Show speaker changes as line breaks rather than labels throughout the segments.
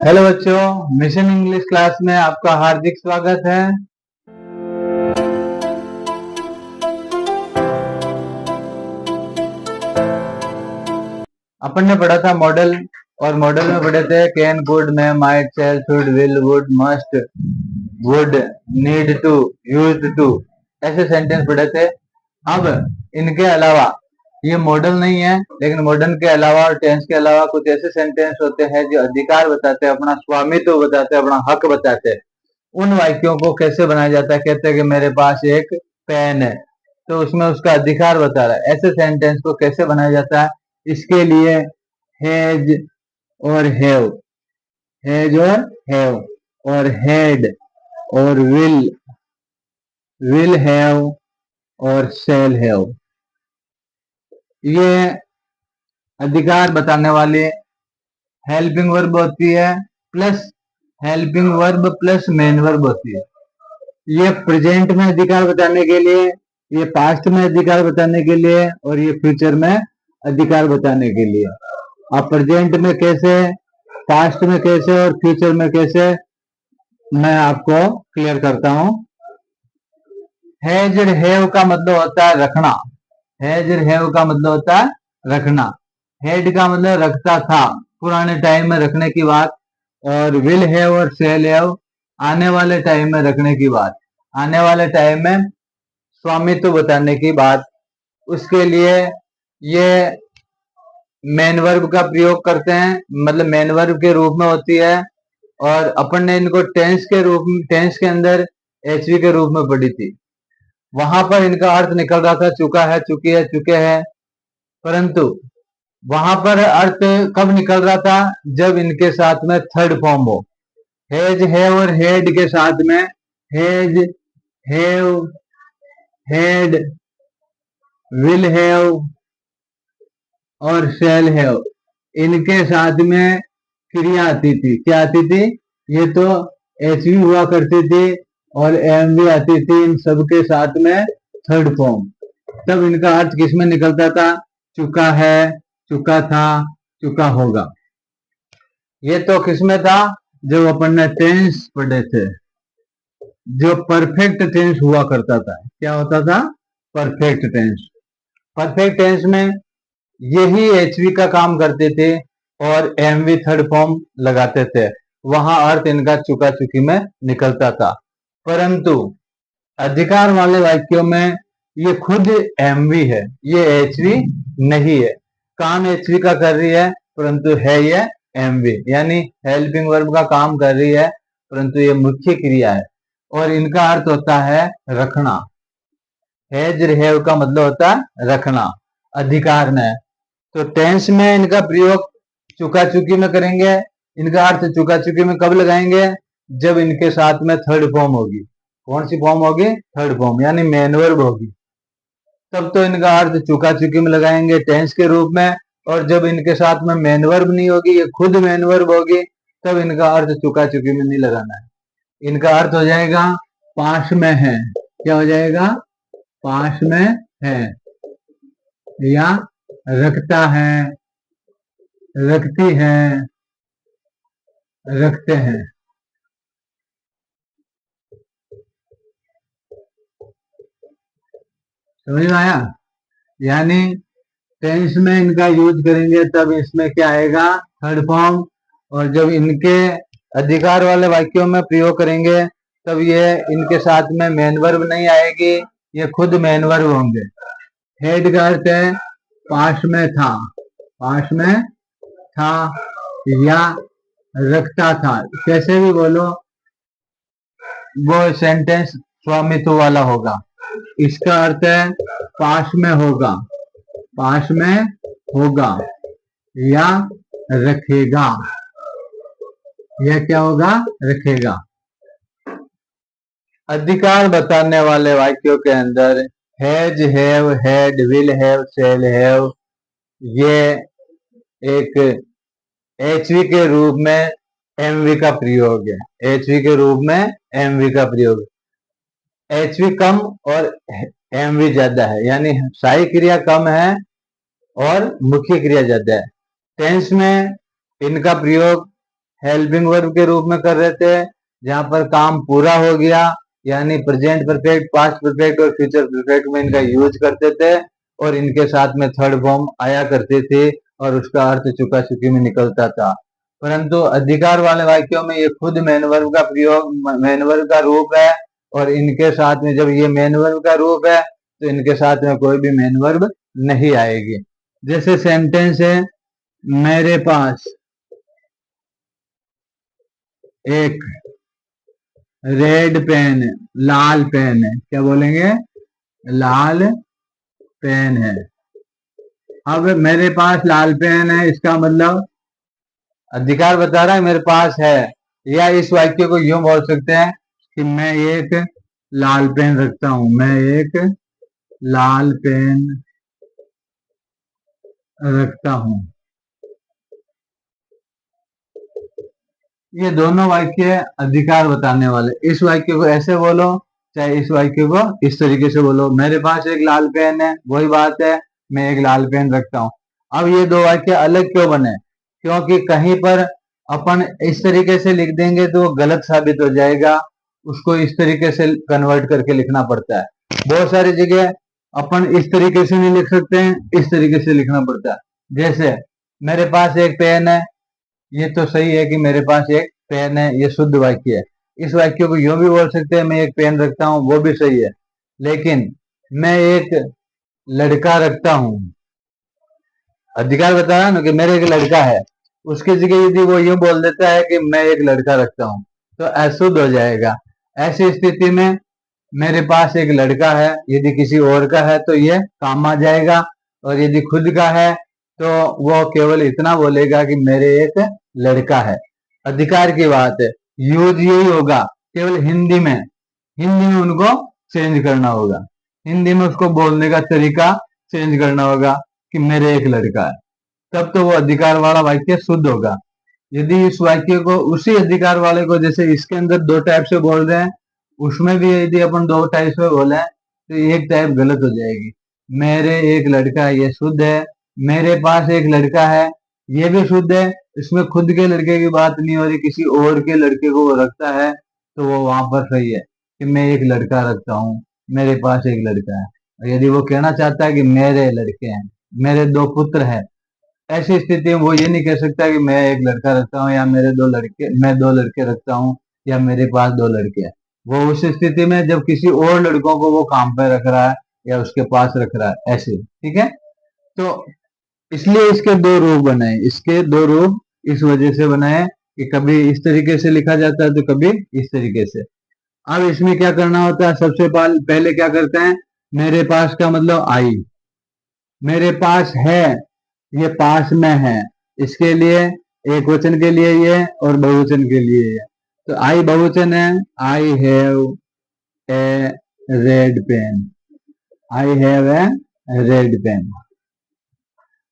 Hello बच्चों, mission English class में आपका हार्दिक स्वागत है। अपन ने पढ़ा था मॉडल, और मॉडल में पढ़े थे can, could, may, might, shall, should, will, would, must, would, need to, used to, ऐसे सेंटेंस पढ़े थे। अब इनके अलावा, ये मॉडल नहीं है, लेकिन मॉडल के अलावा और टेंस के अलावा कुछ ऐसे सेंटेंस होते हैं जो अधिकार बताते हैं, अपना स्वामित्व बताते हैं, अपना हक बताते हैं। उन वाक्यों को कैसे बनाया जाता है? कहते हैं कि मेरे पास एक पेन है, तो उसमें उसका अधिकार बता रहा है। ऐसे सेंटेंस को कैसे बनाया जाता है? इसके लिए हैज और हैज और हैव, और हैड और विल हैव और शैल हैव, ये अधिकार बताने वाले हेल्पिंग वर्ब होती है, plus helping verb plus main verb होती है। ये प्रेजेंट में अधिकार बताने के लिए, ये पास्ट में अधिकार बताने के लिए, और ये फ्यूचर में अधिकार बताने के लिए। अब प्रेजेंट में कैसे, पास्ट में कैसे और फ्यूचर में कैसे, मैं आपको क्लियर करता हूं। हैज हैव का मतलब होता है रखना। हैज हैव का मतलब होता है रखना। हेड का मतलब रखता था, पुराने टाइम में रखने की बात। और विल हैव और शैल हैव आने वाले टाइम में रखने की बात, आने वाले टाइम में स्वामित्व बताने की बात। उसके लिए ये मेन वर्ब का प्रयोग करते हैं, मतलब मेन वर्ब के रूप में होती है। और अपन ने इनको टेंस के रूप में, टेंस के अंदर एचवी के रूप में पढ़ी थी। वहां पर इनका अर्थ निकल रहा था चुका है, चुकी है, चुके हैं। परंतु वहां पर अर्थ कब निकल रहा था? जब इनके साथ में थर्ड फॉर्म हो। हैज हैव और हेड के साथ में has have had will have और शैल हैव, इनके साथ में क्रिया आती थी। क्या आती थी? ये तो एच भी हुआ करती थी और एम भी आती थी, इन सब के साथ में थर्ड फॉर्म। तब इनका अर्थ किसमें निकलता था? चुका है, चुका था, चुका होगा। ये तो किसमें था? जब अपन ने टेंस पढ़े थे, जो परफेक्ट टेंस हुआ करता था। क्या होता था? Perfect tense. परफेक्ट टेंस में यही एचवी का काम करते थे और एमवी थर्ड फॉर्म लगाते थे। वहां अर्थ इनका चुका चुकी में निकलता था। परंतु अधिकार वाले वाक्यों में ये खुद एमवी है, ये एचवी नहीं है। काम एचवी का कर रही है, परंतु है ये एमवी, यानी हेल्पिंग वर्ब का काम कर रही है, परंतु ये मुख्य क्रिया है। और इनका अर्थ होता है रखना। हैज हैव का मतलब होता है रखना, अधिकार में। तो टेंस में इनका प्रयोग चुका चुकी में करेंगे। इनका अर्थ चुका चुकी में कब लगाएंगे? जब इनके साथ में थर्ड फॉर्म होगी। कौन सी फॉर्म होगी? थर्ड फॉर्म, यानी मेन वर्ब होगी। तब तो इनका अर्थ चुका चुकी में लगाएंगे टेंस के रूप में। और जब इनके साथ में मेन वर्ब नहीं होगी, ये खुद मेन वर्ब होगी, तब इनका अर्थ चुका चुकी में नहीं लगाना है। इनका अर्थ हो जाएगा पास में है। क्या हो जाएगा? पास में है, या रखता है, रखती है, रखते हैं। समझ में आया? यानी टेंस में इनका यूज करेंगे तब इसमें क्या आएगा? Third form. और जब इनके अधिकार वाले वाक्यों में प्रयोग करेंगे तब ये इनके साथ में मेन वर्ब नहीं आएगी, ये खुद मेन वर्ब होंगे। हेड का अर्थ है पास में था, पास में था, या रखता था। कैसे भी बोलो, वो सेंटेंस स्वामित्व वाला होगा। इसका अर्थ है पास में होगा, पास में होगा, या रखेगा। यह क्या होगा? रखेगा। अधिकार बताने वाले वाक्यों के अंदर has have had will have shall have, ये एक एचवी के रूप में एमवी का प्रयोग है। एचवी के रूप में एमवी का प्रयोग। एचवी कम और एमवी ज्यादा है, यानी सहायक क्रिया कम है और मुख्य क्रिया ज्यादा है। टेंस में इनका प्रयोग हेल्पिंग वर्ब के रूप में कर रहे थे, जहां पर काम पूरा हो गया, यानी प्रेजेंट परफेक्ट, पास्ट परफेक्ट और फ्यूचर परफेक्ट में इनका यूज करते थे, और इनके साथ में थर्ड फॉर्म आया करती थी और उसका अर्थ चुका चुकी में निकलता था। परंतु अधिकार वाले वाक्यों में ये खुद मेन वर्ब का प्रयोग, मेन वर्ब का रूप है, और इनके साथ में जब ये मेन वर्ब का रूप है तो इनके साथ में कोई भी मेन वर्ब नहीं आएगी। जैसे सेंटेंस है, मेरे पास एक रेड पेन है, लाल पेन है, क्या बोलेंगे, लाल पेन है। अब मेरे पास लाल पेन है, इसका मतलब अधिकार बता रहा है मेरे पास है, या इस वाक्य को यूं बोल सकते हैं कि मैं एक लाल पेन रखता हूं, मैं एक लाल पेन रखता हूं। ये दोनों वाक्य अधिकार बताने वाले। इस वाक्य को ऐसे बोलो, चाहे इस वाक्य को इस तरीके से बोलो, मेरे पास एक लाल पेन है, वही बात है, मैं एक लाल पेन रखता हूं। अब ये दो वाक्य अलग क्यों बने, क्योंकि कहीं पर अपन इस तरीके से लिख देंगे तो वो गलत साबित हो जाएगा, उसको इस तरीके से कन्वर्ट करके लिखना पड़ता है। बहुत सारी जगह अपन इस तरीके से नहीं लिख सकते हैं, इस तरीके से लिखना पड़ता है। जैसे मेरे पास एक पेन है, ये तो सही है कि मेरे पास एक पेन है, ये शुद्ध वाक्य है। इस वाक्य को यूं भी बोल सकते हैं, मैं एक पेन रखता हूं, वो भी सही है। लेकिन मैं एक लड़का रखता हूं, अधिकार बता रहा ना कि मेरे एक लड़का है, उसकी जगह यदि वो यूं बोल देता है कि मैं एक लड़का रखता हूं तो अशुद्ध हो जाएगा। ऐसी स्थिति में मेरे पास एक लड़का है, यदि किसी और का है तो ये काम आ जाएगा, और यदि खुद का है तो वो केवल इतना बोलेगा कि मेरे एक लड़का है। अधिकार की बात है, यूज यही होगा, केवल हिंदी में उनको चेंज करना होगा, हिंदी में उसको बोलने का तरीका चेंज करना होगा कि मेरे एक लड़का है, तब तो वो अधिकार वाला वाक्य शुद्ध होगा। यदि इस वाक्य को उसी अधिकार वाले को, जैसे इसके अंदर दो टाइप से बोल रहे हैं, उसमें भी यदि अपन दो टाइप से बोले तो एक टाइप गलत हो जाएगी। मेरे एक लड़का है, ये शुद्ध है। मेरे पास एक लड़का है, ये भी शुद्ध है। इसमें खुद के लड़के की बात नहीं हो रही, किसी और के लड़के को वो रखता है, तो वो वहां पर सही है कि मैं एक लड़का रखता हूँ, मेरे पास एक लड़का है। और यदि वो कहना चाहता है कि मेरे लड़के हैं, मेरे दो पुत्र हैं, ऐसी स्थिति में वो ये नहीं कह सकता कि मैं एक लड़का रखता हूँ, या मेरे दो लड़के, मैं दो लड़के रखता हूँ, या मेरे पास दो लड़के हैं। वो उस स्थिति में जब किसी और लड़कों को वो काम पे रख रहा है या उसके पास रख रहा है, ऐसे, ठीक है। तो इसलिए इसके दो रूप बनाए, इसके दो रूप इस वजह से बनाए कि कभी इस तरीके से लिखा जाता है तो कभी इस तरीके से। अब इसमें क्या करना होता है, सबसे पहले क्या करते हैं, मेरे पास का मतलब आई, मेरे पास है, ये पास में है, इसके लिए एक वचन के लिए ये और बहुवचन के लिए ये। तो आई बहुवचन है, I have a red pen, I have a red pen.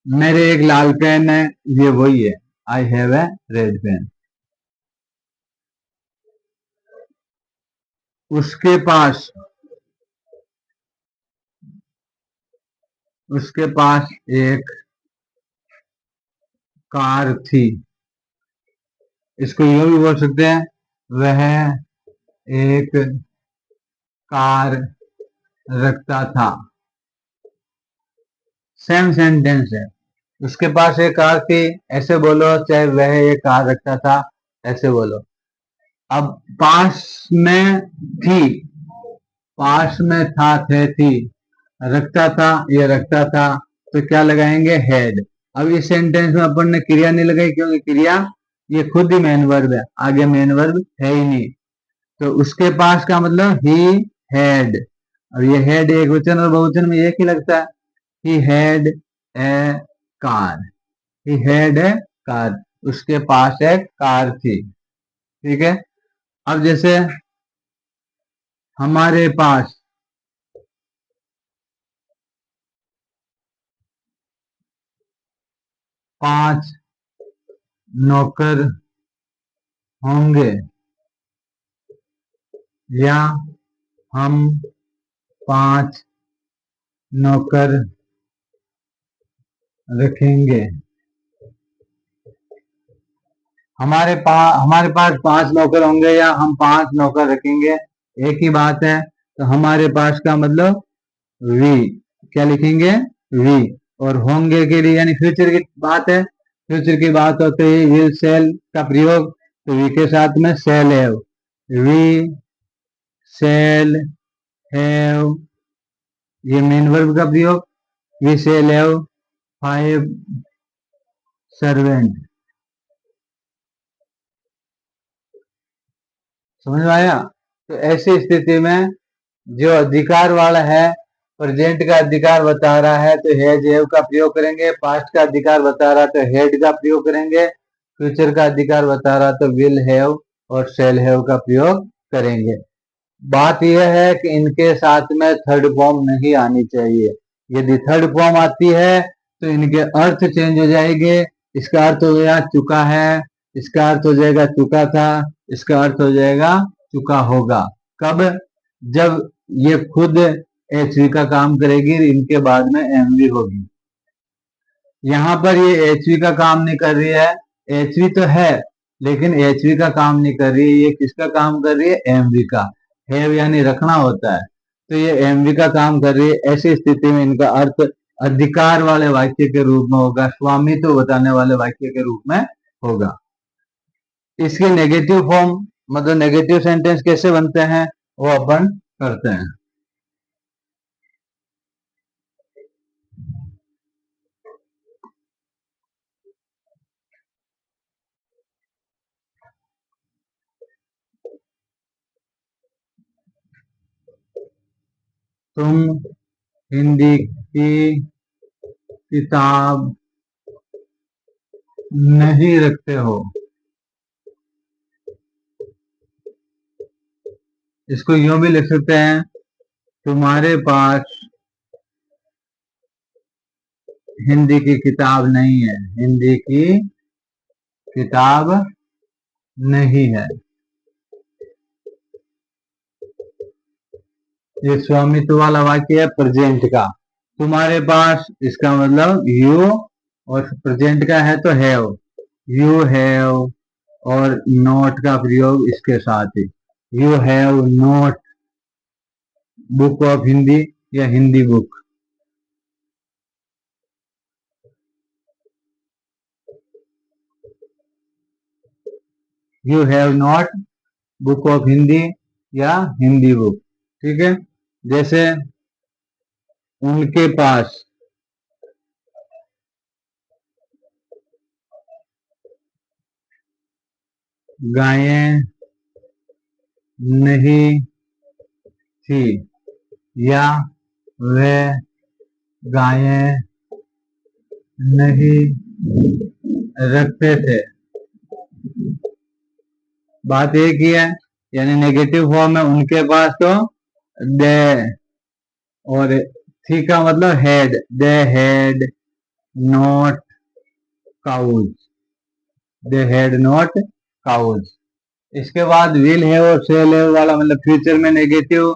मेरे एक लाल पेन है, ये वही है, I have a red pen. उसके पास, उसके पास एक कार थी, इसको यूं भी बोल सकते हैं, वह एक कार रखता था। सेम सेंटेंस है, उसके पास एक कार थी ऐसे बोलो, चाहे वह एक कार रखता था ऐसे बोलो। अब पास में थी, पास में था, थे, थी, रखता था, ये रखता था, तो क्या लगाएंगे, हैड। अब इस सेंटेंस में अपन ने क्रिया नहीं लगाई, क्योंकि क्रिया ये खुद ही मेन वर्ब है, आगे मेन वर्ब है ही नहीं। तो उसके पास का मतलब ही हैड। अब ये हैड एक वचन और बहुवचन में एक ही लगता है। He had a car, he had a car, उसके पास एक कार थी, ठीक है। अब जैसे हमारे पास 5 नौकर होंगे, या हम 5 नौकर रखेंगे। हमारे पास 5 नौकर होंगे या हम 5 नौकर रखेंगे, एक ही बात है। तो हमारे पास का मतलब वी, क्या लिखेंगे, वी। और होंगे के लिए यानी फ्यूचर की बात है, फ्यूचर की बात होते ही विल सेल का प्रयोग, तो वी के साथ में shall have, we shall have, ये मेन वर्ब का प्रयोग, वी सेल हैव 5 सर्वेंट। समझ में आया? तो ऐसी स्थिति में जो अधिकार वाला है, प्रेजेंट का अधिकार बता रहा है तो हैज हैव का प्रयोग करेंगे, पास्ट का अधिकार बता रहा है तो हैड का प्रयोग करेंगे, फ्यूचर का अधिकार बता रहा तो विल हैव और शेल हैव का प्रयोग करेंगे। बात यह है कि इनके साथ में थर्ड फॉर्म नहीं आनी चाहिए। यदि थर्ड फॉर्म आती है तो इनके अर्थ चेंज हो जाएंगे। इसका अर्थ हो गया चुका है, इसका अर्थ हो जाएगा चुका था, इसका अर्थ हो जाएगा चुका होगा। कब? जब ये खुद एचवी का काम करेगी, इनके बाद में एमवी होगी। यहाँ पर ये एचवी का काम नहीं कर रही है, एचवी तो है लेकिन एचवी का काम नहीं कर रही है, ये किसका काम कर रही है, एमवी का। हैव यानी रखना होता है, तो ये एमवी का काम कर रही है। ऐसी स्थिति में इनका अर्थ अधिकार वाले वाक्य के रूप में होगा, स्वामित्व बताने वाले वाक्य के रूप में होगा। इसके नेगेटिव फॉर्म मतलब नेगेटिव सेंटेंस कैसे बनते हैं वो अपन करते हैं। तुम हिंदी की किताब नहीं रखते हो, इसको यूं भी लिख सकते हैं, तुम्हारे पास हिंदी की किताब नहीं है, हिंदी की किताब नहीं है। ये स्वामित्व वाला वाक्य है प्रेजेंट का। तुम्हारे पास इसका मतलब यू, और प्रेजेंट का है तो हैव, यू हैव, और नोट का प्रयोग इसके साथ ही, you have not book of Hindi या Hindi book. You have not book of Hindi या हिंदी बुक। ठीक है, जैसे उनके पास गायें नहीं थी या वे गायें नहीं रखते थे। बात एक ही है, यानी नेगेटिव फॉर्म में उनके पास तो दे, और थी का मतलब had, they had not cows, they had not cows. इसके बाद विल है और शेल है वाला मतलब फ्यूचर में नेगेटिव,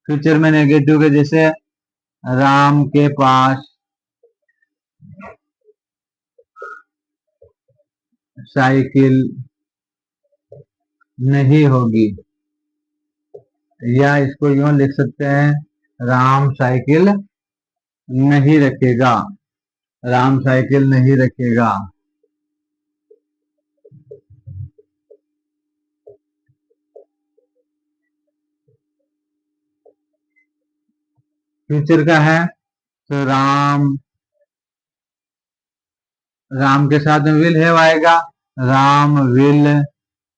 फ्यूचर में नेगेटिव के जैसे राम के पास साइकिल नहीं होगी, या इसको यूं लिख सकते हैं, राम साइकिल नहीं रखेगा, राम साइकिल नहीं रखेगा। फ्यूचर का है तो राम, राम के साथ में विल है आएगा, राम विल।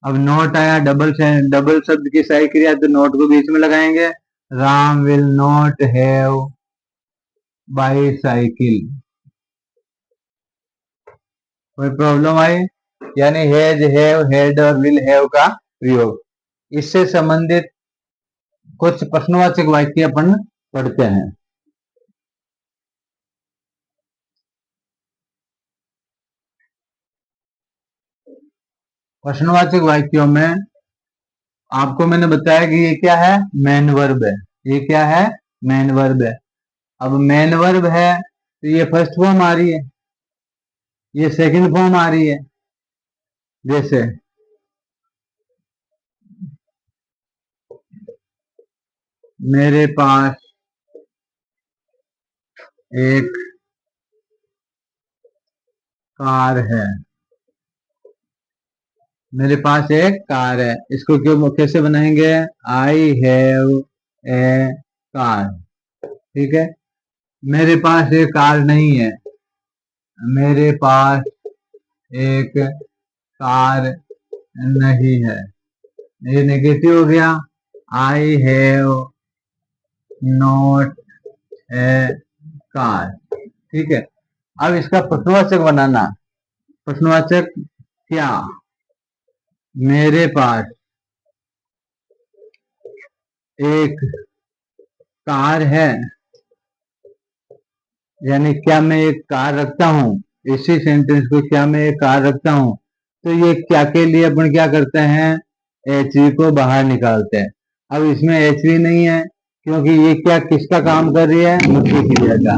अब नोट आया, डबल से डबल शब्द की सही क्रिया तो नोट को बीच में लगाएंगे, Ram will not have bicycle. कोई प्रॉब्लम आई? यानी हैज हैव हैड और विल हैव का प्रयोग। इससे संबंधित कुछ प्रश्नवाचक वाक्य अपन पढ़ते हैं। प्रश्नवाचक वाक्यों में आपको मैंने बताया कि ये क्या है, मेन वर्ब है। ये क्या है, मेन वर्ब है। अब मेन वर्ब है तो ये फर्स्ट फॉर्म आ रही है, ये सेकंड फॉर्म आ रही है, जैसे मेरे पास एक कार है। मेरे पास एक कार है, इसको क्यों कैसे बनाएंगे? आई हैव ए कार। ठीक है। मेरे पास एक कार नहीं है। मेरे पास एक कार नहीं है, ये नेगेटिव हो गया। आई हैव नॉट ए कार। ठीक है। अब इसका प्रश्नवाचक बनाना। प्रश्नवाचक क्या? मेरे पास एक कार है, यानी क्या मैं एक कार रखता हूं? इसी सेंटेंस को क्या मैं एक कार रखता हूं, तो ये क्या के लिए अपन क्या करते हैं? एचवी को बाहर निकालते हैं। अब इसमें एचवी नहीं है, क्योंकि ये क्या किसका काम कर रही है? मुख्य क्रिया का।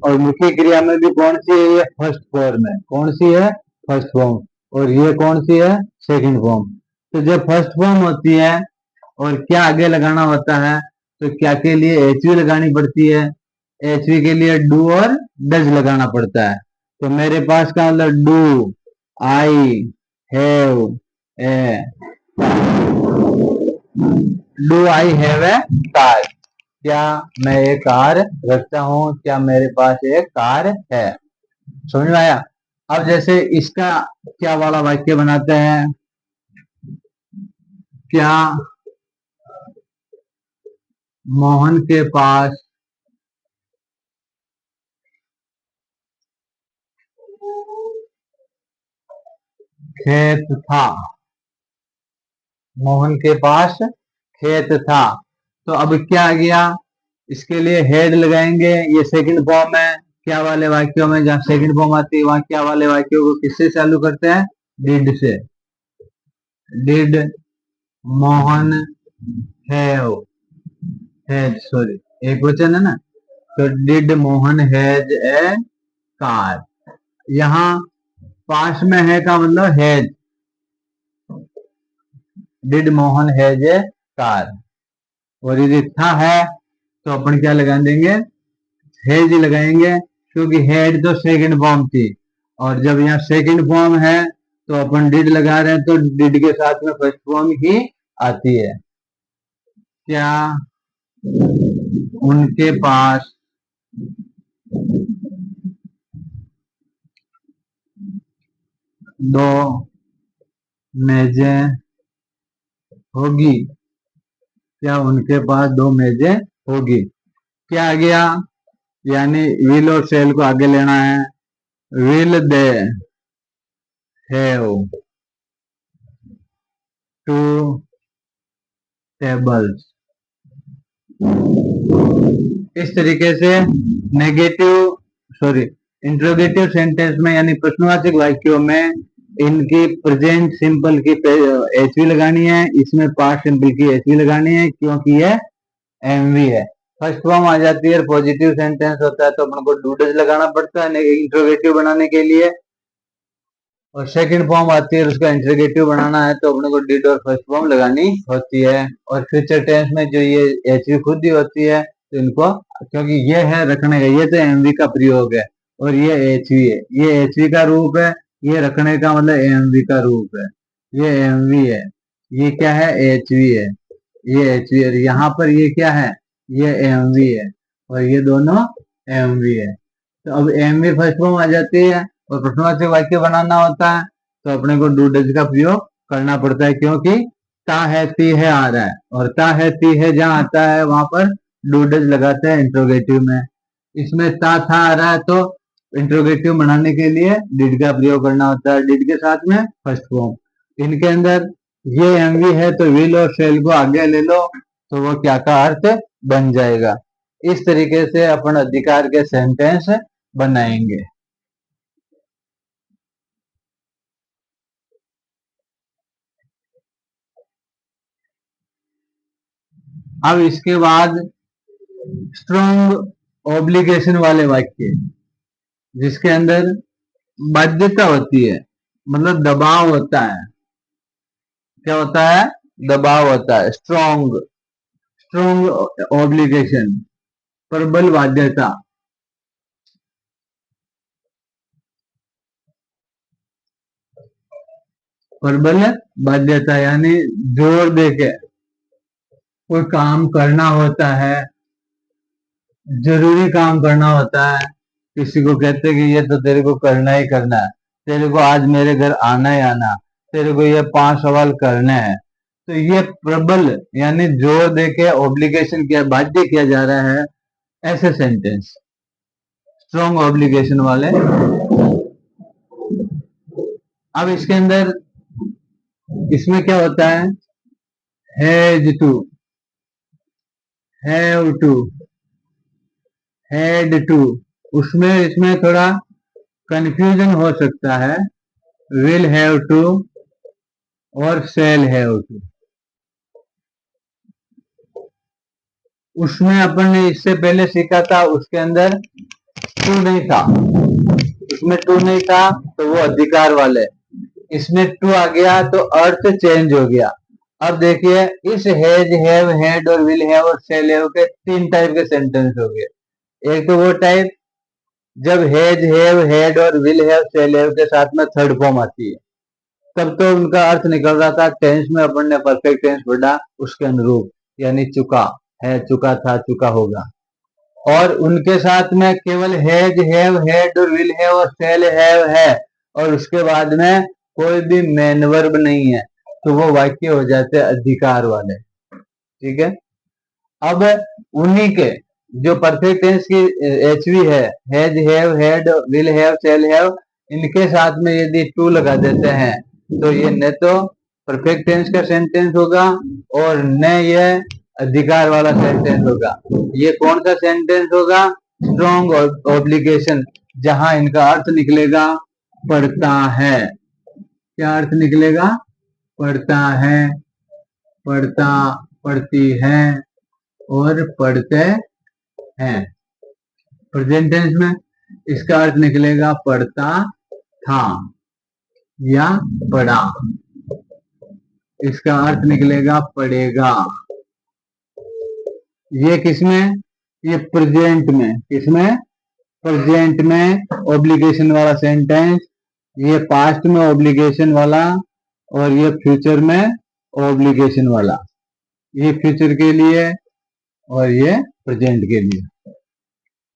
और मुख्य क्रिया में भी कौन सी है? ये फर्स्ट फॉर्म है। कौन सी है? First form. और ये कौन सी है? Second form. तो जब फर्स्ट फॉर्म होती है और क्या आगे लगाना होता है, तो क्या के लिए एचवी लगानी पड़ती है? एचवी के लिए डू और डज लगाना पड़ता है। तो मेरे पास का मतलब do I have A, do I have A car. क्या मैं एक कार रखता हूं? क्या मेरे पास एक कार है? समझ में आया? अब जैसे इसका क्या वाला वाक्य बनाते हैं? क्या मोहन के पास खेत था? मोहन के पास खेत था। तो अब क्या आ गया? इसके लिए हेड लगाएंगे। ये सेकंड फॉर्म है। क्या वाले वाक्यों में जहां सेकंड फॉर्म आती है, वहां क्या वाले वाक्यों को किससे चालू करते हैं? डिड से। Did Mohan have, has sorry, एक वचन है ना, तो did Mohan has a car. यहाँ पास में है का मतलब has. Did Mohan has a car. और यदि था है तो अपन क्या लगा देंगे? हेज लगाएंगे, क्योंकि हेड तो सेकंड फॉर्म थी। और जब यहाँ सेकंड फॉर्म है तो अपन डिड लगा रहे हैं, तो डिड के साथ में फर्स्ट फॉर्म ही आती है। क्या उनके पास दो मेजें होगी? क्या उनके पास दो मेजें होगी? क्या आ गया? यानी विल और सेल को आगे लेना है। Will they have two tables. इस तरीके से नेगेटिव सॉरी इंट्रोगेटिव सेंटेंस में यानी प्रश्नवाचक वाक्यों में इनकी प्रेजेंट सिंपल की एचवी लगानी है, इसमें पास्ट सिंपल की एचवी लगानी है, क्योंकि ये एमवी है। फर्स्ट फॉर्म आ जाती है, पॉजिटिव सेंटेंस होता है तो अपन को डू डज लगाना पड़ता है इंट्रोगेटिव बनाने के लिए। और सेकंड फॉर्म आती है, उसका इंट्रोगेटिव बनाना है तो अपने को डिड और फर्स्ट फॉर्म लगानी होती है। और फ्यूचर टेंस में जो ये एचवी खुद ही होती है, तो इनको क्योंकि ये है रखने का, ये तो एमवी का प्रयोग है और ये एचवी है, ये एचवी का रूप है, ये रखने का मतलब एमवी का रूप है। ये एमवी है, ये क्या है? एचवी है। ये एचवी है, यहाँ पर ये क्या है? ये एमवी है और ये दोनों एमवी है। तो अब एमवी फर्स्ट फॉर्म आ जाती है और प्रश्नवाचक वाक्य बनाना होता है, तो अपने को डू डज का प्रयोग करना पड़ता है, क्योंकि ता है ती है आ रहा है, और ता है ती है जहां आता है वहां पर डू डज लगाते हैं इंट्रोगेटिव में। इसमें ता था आ रहा है तो इंट्रोगेटिव बनाने के लिए डिड का प्रयोग करना होता है, डिड के साथ में फर्स्ट फॉर्म। इनके अंदर ये एमवी है तो विल और शेल को आगे ले लो तो वो क्या का अर्थ बन जाएगा। इस तरीके से अपन अधिकार के सेंटेंस बनाएंगे। अब इसके बाद स्ट्रॉन्ग ऑब्लिगेशन वाले वाक्य, जिसके अंदर बाध्यता होती है, मतलब दबाव होता है। क्या होता है? दबाव होता है। स्ट्रॉन्ग, स्ट्रॉन्ग ऑब्लिगेशन, प्रबल बाध्यता। प्रबल बाध्यता यानी जोर देके कोई काम करना होता है, जरूरी काम करना होता है। किसी को कहते हैं कि ये तो तेरे को करना ही करना है, तेरे को आज मेरे घर आना ही आना, तेरे को ये 5 सवाल करने हैं। तो ये प्रबल यानी जोर देके ऑब्लिगेशन किया, बाध्य किया जा रहा है, ऐसे सेंटेंस स्ट्रॉन्ग ऑब्लिगेशन वाले। अब इसके अंदर इसमें क्या होता है? Has to, have to, had to. उसमें इसमें थोड़ा कंफ्यूजन हो सकता है, विल हैव टू और शैल हैव टू। उसमें अपन ने इससे पहले सीखा था, उसके अंदर टू नहीं था, उसमें टू नहीं था तो वो अधिकार वाले। इसमें टू आ गया तो अर्थ चेंज हो गया। अब देखिए, इस हैज, हैव, हैड और विल हैव और शैल हैव के 3 टाइप के सेंटेंस हो गए। एक तो वो टाइप जब हैज, हैव, हैड और विल हैव, शैल हैव के साथ में थर्ड फॉर्म आती है, तब तो उनका अर्थ निकल रहा था। टेंस में अपन ने परफेक्ट टेंस पढ़ा उसके अनुरूप, यानी चुका है, चुका था, चुका होगा। और उनके साथ में केवल हैज, हैव, हैड और विल हैव और शैल हैव है, और उसके बाद में कोई भी मेन वर्ब नहीं है, तो वो वाक्य हो जाते हैं अधिकार वाले। ठीक है। अब उन्हीं के जो परफेक्ट टेंस की एचवी है, has, have, had, will have, shall have, इनके साथ में यदि टू लगा देते हैं तो ये न तो परफेक्ट टेंस का सेंटेंस होगा और न ये अधिकार वाला सेंटेंस होगा। ये कौन सा सेंटेंस होगा? स्ट्रॉन्ग ऑब्लिगेशन, जहां इनका अर्थ निकलेगा पढ़ता है। क्या अर्थ निकलेगा? पढ़ता है, पढ़ता, पढ़ती है और पढ़ते हैं। प्रेजेंट टेंस में इसका अर्थ निकलेगा पढ़ता था या पढ़ा। इसका अर्थ निकलेगा पढ़ेगा। ये किसमें? ये प्रेजेंट में। किसमें? प्रेजेंट में ऑब्लिगेशन वाला सेंटेंस, ये पास्ट में ऑब्लिगेशन वाला, और ये फ्यूचर में ऑब्लिगेशन वाला। ये फ्यूचर के लिए और ये प्रेजेंट के लिए।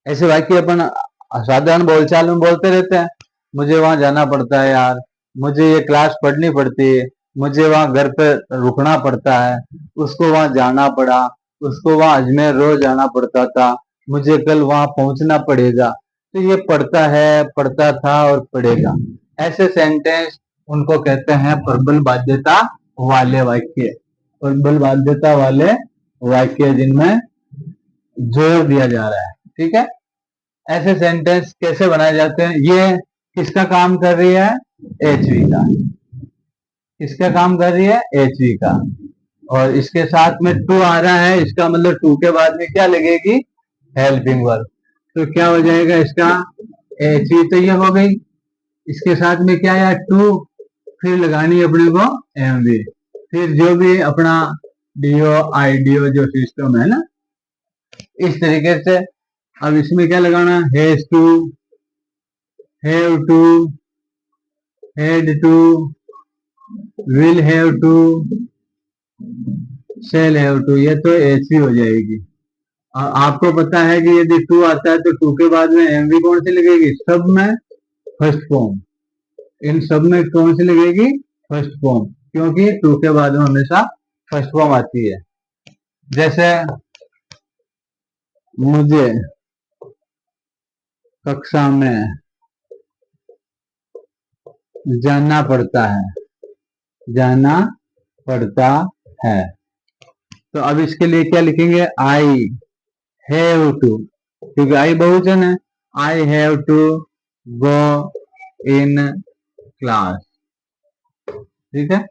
ऐसे वाक्य अपन साधारण बोलचाल में बोलते रहते हैं। मुझे वहां जाना पड़ता है यार, मुझे ये क्लास पढ़नी पड़ती है, मुझे वहां घर पे रुकना पड़ता है, उसको वहां जाना पड़ा, उसको वहां अजमेर रोज जाना पड़ता था, मुझे कल वहां पहुंचना पड़ेगा। तो ये पढ़ता है, पढ़ता था और पढ़ेगा, ऐसे सेंटेंस उनको कहते हैं प्रबल बाध्यता वाले वाक्य। प्रबल बाध्यता वाले वाक्य जिनमें जोर दिया जा रहा है। ठीक है। ऐसे सेंटेंस कैसे बनाए जाते हैं? ये किसका काम कर रही है? एचवी का। किसका काम कर रही है? एचवी का। और इसके साथ में टू आ रहा है, इसका मतलब टू के बाद में क्या लगेगी? Helping verb. तो क्या हो जाएगा इसका? एचवी तो ये हो गई, इसके साथ में क्या आया? टू, फिर लगानी अपने को एमवी, फिर जो भी अपना डीओ आईडीओ जो सिस्टम है ना, इस तरीके से। अब इसमें क्या लगाना? Has to, have to, had to, will have to, shall have to. ये तो ऐसी हो जाएगी। और आपको पता है कि यदि टू आता है तो टू के बाद में एमवी कौन सी लगेगी? सब में फर्स्ट फॉर्म। इन सब में कौन सी लगेगी? फर्स्ट फॉर्म, क्योंकि टू के बाद में हमेशा फर्स्ट फॉर्म आती है। जैसे मुझे कक्षा में जाना पड़ता है, जाना पड़ता है। तो अब इसके लिए क्या लिखेंगे? आई हैव टू, क्योंकि आई बहुवचन है। I have to go in class. ठीक है।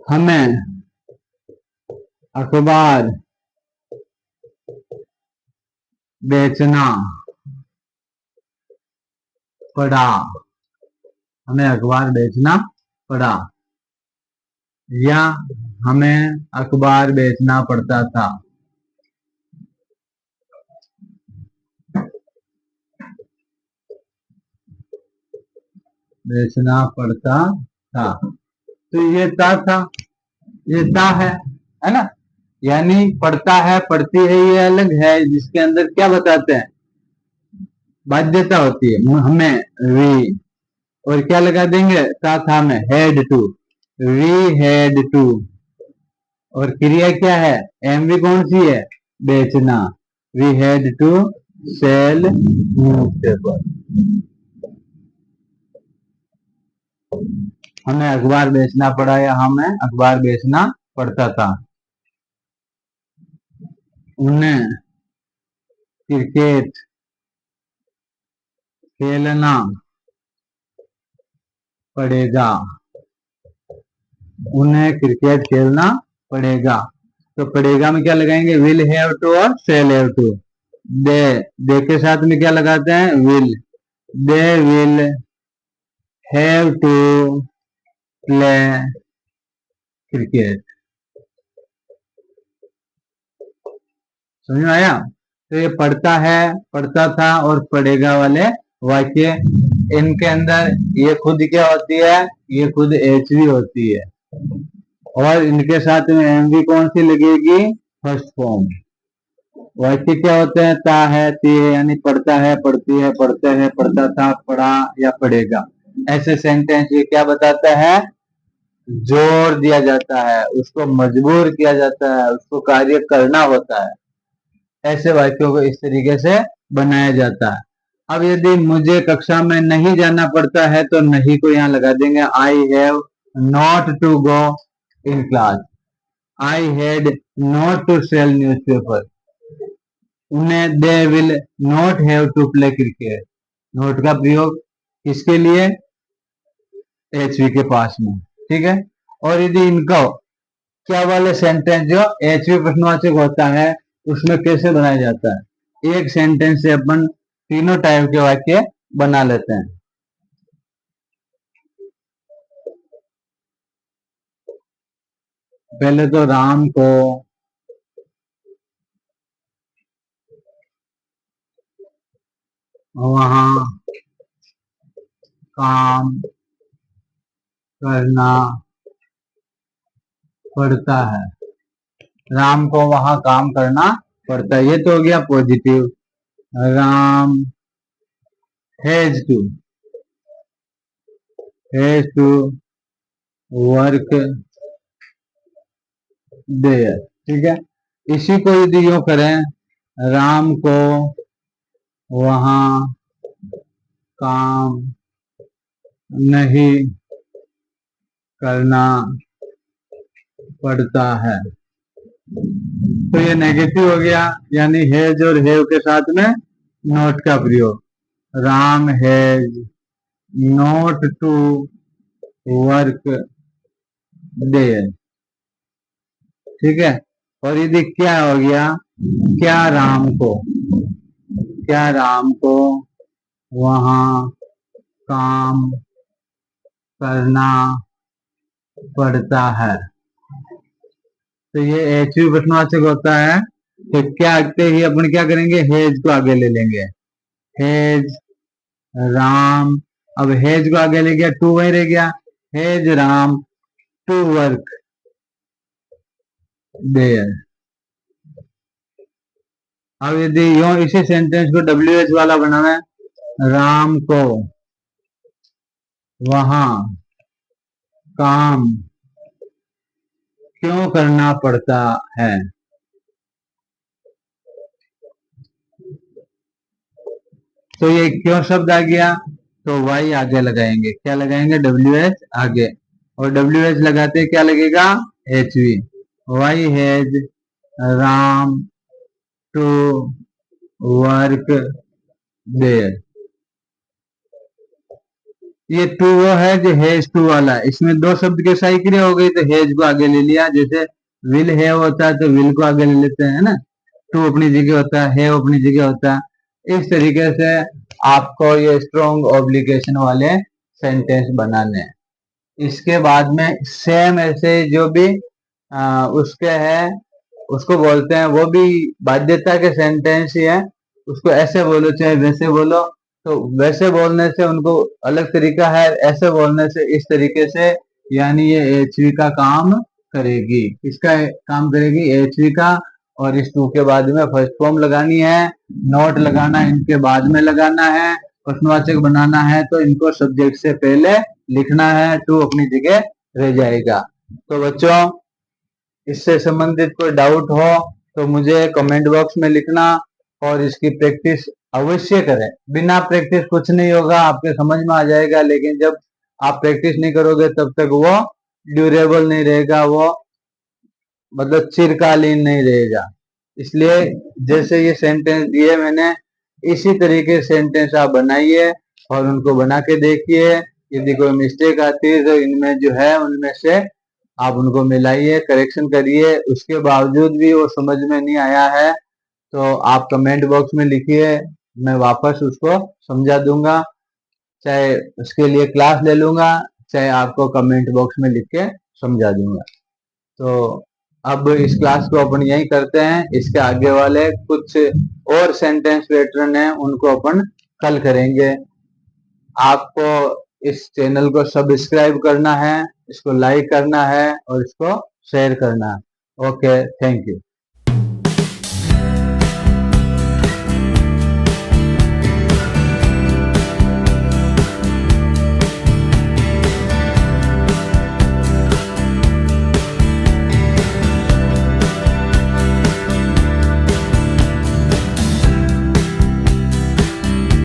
हमें अखबार बेचना पड़ा, हमें अखबार बेचना पड़ा। या हमें अखबार बेचना पड़ता था। बेचना पड़ता था, तो ये था, ये ता है ना। यानी पढ़ता है पढ़ती है ये अलग है, जिसके अंदर क्या बताते हैं, बाध्यता होती है हमें, वी, और क्या लगा देंगे था में, had to, we had to. और क्रिया क्या है, एम वी कौन सी है, बेचना, we had to sell newspaper, हमें अखबार बेचना पड़ा या हमें अखबार बेचना पड़ता था। उन्हें क्रिकेट खेलना पड़ेगा, उन्हें क्रिकेट खेलना पड़ेगा। तो पड़ेगा में क्या लगाएंगे, विल हैव टू और shall have to. They, they के साथ में क्या लगाते हैं, will, they will have to play cricket. समझ में आया। तो ये पढ़ता है, पढ़ता था और पढ़ेगा वाले वाक्य, इनके अंदर ये खुद क्या होती है, ये खुद एचवी होती है, और इनके साथ में एमवी कौन सी लगेगी, फर्स्ट फॉर्म। वाक्य क्या होते हैं, ता है, ती है, यानी पढ़ता है, पढ़ती है, पढ़ते हैं, पढ़ता था, पढ़ा या पढ़ेगा। ऐसे सेंटेंस ये क्या बताता है, जोर दिया जाता है, उसको मजबूर किया जाता है, उसको कार्य करना होता है। ऐसे वाक्यों को इस तरीके से बनाया जाता है। अब यदि मुझे कक्षा में नहीं जाना पड़ता है तो नहीं को यहाँ लगा देंगे, I have not to go in class, I had not to sell newspaper. उन्हें they will not have to play cricket. Not का प्रयोग किसके लिए, एचवी के पास में, ठीक है। और यदि इनको क्या वाले सेंटेंस जो एचवी प्रश्नवाचक होता है उसमें कैसे बनाया जाता है, एक सेंटेंस से अपन तीनों टाइप के वाक्य बना लेते हैं। पहले तो राम को वहां काम करना पड़ता है, राम को वहां काम करना पड़ता है, ये तो हो गया पॉजिटिव। Ram has to work there, ठीक है। इसी को यदि यूं करें, राम को वहां काम नहीं करना पड़ता है, तो ये नेगेटिव हो गया, यानी हैज और हैव के साथ में नॉट का प्रयोग। Ram has not to work there, ठीक है। और यदि क्या हो गया, क्या राम को, क्या राम को वहां काम करना पड़ता है, तो ये एचवी प्रश्नवाचक होता है। तो क्या आते ही अपन क्या करेंगे, हेज को आगे ले लेंगे, हेज राम, अब हेज को आगे ले गया, टू वही रह गया, has Ram to work there. अब यदि यो इसी सेंटेंस को डब्ल्यू एच वाला बनाना है, राम को वहां काम क्यों करना पड़ता है, तो ये क्यों शब्द आ गया, तो वाई आगे लगाएंगे, क्या लगाएंगे, डब्ल्यू एच आगे, और डब्ल्यू एच लगाते क्या लगेगा, H V. Why has Ram to work there. ये टू वो है जो हैज टू वाला है, इसमें दो शब्द के साथ क्रिया हो गई तो हैज को आगे ले लिया, जैसे विल हैव होता है तो विल को आगे ले लेते हैं ना, टू अपनी जगह होता है, हैव अपनी जगह होता है। इस तरीके से आपको ये स्ट्रॉन्ग ऑब्लिगेशन वाले सेंटेंस बनाने हैं। इसके बाद में सेम ऐसे जो भी उसके है उसको बोलते हैं, वो भी बाध्यता के सेंटेंस ही है। उसको ऐसे बोलो चाहे वैसे बोलो, तो वैसे बोलने से उनको अलग तरीका है, ऐसे बोलने से इस तरीके से, यानी ये एचवी का काम करेगी। किसका काम करेगी? एचवी का। और इस टू के बाद में फर्स्ट फॉर्म लगानी है, नोट लगाना इनके बाद में लगाना है, प्रश्नवाचक बनाना है तो इनको सब्जेक्ट से पहले लिखना है, टू अपनी जगह रह जाएगा। तो बच्चों, इससे संबंधित कोई डाउट हो तो मुझे कमेंट बॉक्स में लिखना, और इसकी प्रैक्टिस अवश्य करें। बिना प्रैक्टिस कुछ नहीं होगा, आपके समझ में आ जाएगा, लेकिन जब आप प्रैक्टिस नहीं करोगे तब तक वो ड्यूरेबल नहीं रहेगा, वो मतलब चिरकालीन नहीं रहेगा। इसलिए जैसे ये सेंटेंस दिए मैंने, इसी तरीके से सेंटेंस आप बनाइए और उनको बना के देखिए। यदि कोई मिस्टेक आती है तो इनमें जो है उनमें से आप उनको मिलाइए, करेक्शन करिए। उसके बावजूद भी वो समझ में नहीं आया है तो आप कमेंट बॉक्स में लिखिए, मैं वापस उसको समझा दूंगा, चाहे उसके लिए क्लास ले लूंगा, चाहे आपको कमेंट बॉक्स में लिख के समझा दूंगा। तो अब इस क्लास को अपन यही करते हैं, इसके आगे वाले कुछ और सेंटेंस पैटर्न है उनको अपन कल करेंगे। आपको इस चैनल को सब्सक्राइब करना है, इसको लाइक करना है और इसको शेयर करना है। Okay, thank you.